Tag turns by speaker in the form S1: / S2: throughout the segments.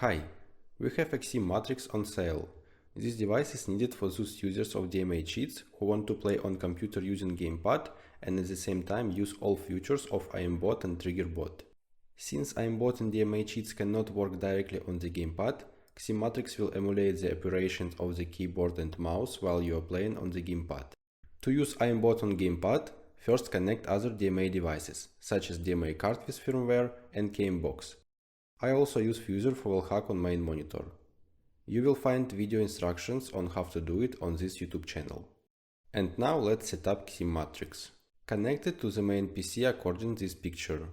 S1: Hi, we have Xim Matrix on sale. This device is needed for those users of DMA cheats who want to play on computer using gamepad and at the same time use all features of Aimbot and TriggerBot. Since Aimbot and DMA cheats cannot work directly on the gamepad, Xim Matrix will emulate the operations of the keyboard and mouse while you are playing on the gamepad. To use Aimbot on gamepad, first connect other DMA devices, such as DMA card with firmware and Gamebox. I also use Fuser for wallhack on main monitor. You will find video instructions on how to do it on this YouTube channel. And now let's set up Xim Matrix. Connect it to the main PC according to this picture.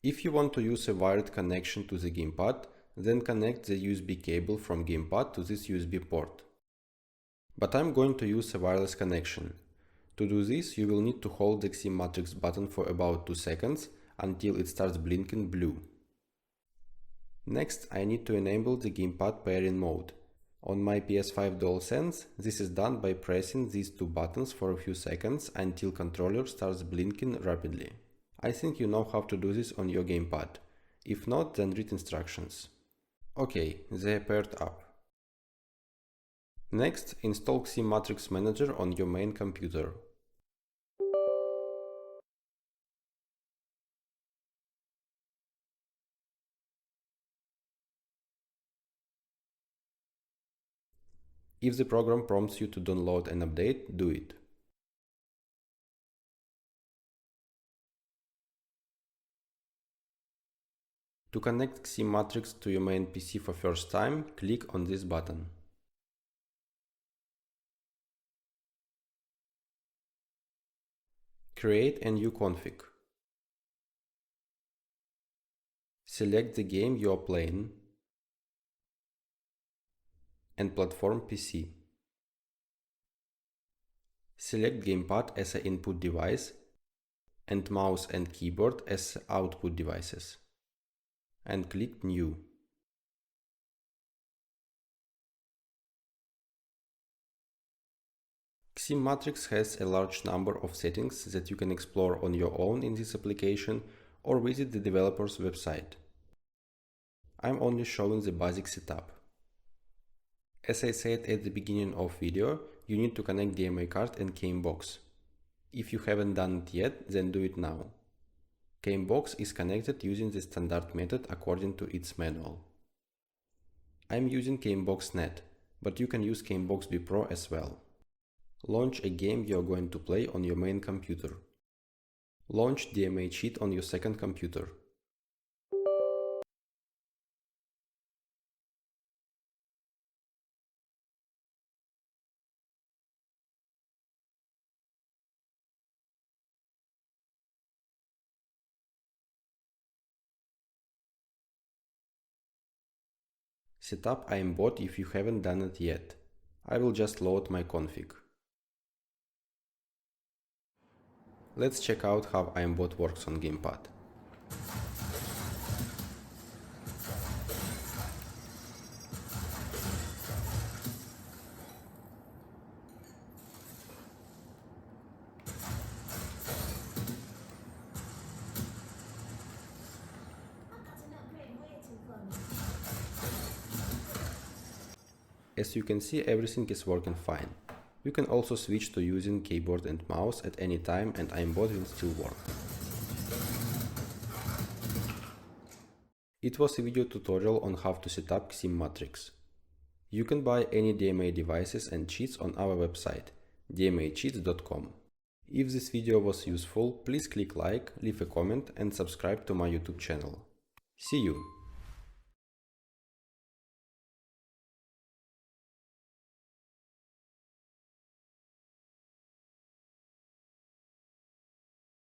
S1: If you want to use a wired connection to the gamepad, then connect the USB cable from gamepad to this USB port. But I'm going to use a wireless connection. To do this, you will need to hold the Xim Matrix button for about 2 seconds until it starts blinking blue. Next, I need to enable the gamepad pairing mode. On my PS5 DualSense, this is done by pressing these two buttons for a few seconds until controller starts blinking rapidly. I think you know how to do this on your gamepad. If not, then read instructions. Okay, they are paired up. Next, install Xim Matrix Manager on your main computer. If the program prompts you to download an update, do it. To connect Xim Matrix to your main PC for first time, click on this button. Create a new config. Select the game you are playing and platform PC. Select gamepad as an input device and mouse and keyboard as output devices. And click New. Xim Matrix has a large number of settings that you can explore on your own in this application or visit the developer's website. I'm only showing the basic setup. As I said at the beginning of video, you need to connect DMA card and Gamebox. If you haven't done it yet, then do it now. Gamebox is connected using the standard method according to its manual. I'm using Gamebox Net, but you can use Gamebox B Pro as well. Launch a game you are going to play on your main computer. Launch DMA cheat on your second computer. Set up Aimbot if you haven't done it yet. I will just load my config. Let's check out how Aimbot works on gamepad. As you can see, everything is working fine. You can also switch to using keyboard and mouse at any time and Aimbot will still work. It was a video tutorial on how to set up Xim Matrix. You can buy any DMA devices and cheats on our website, dmacheats.com. If this video was useful, please click like, leave a comment and subscribe to my YouTube channel. See you!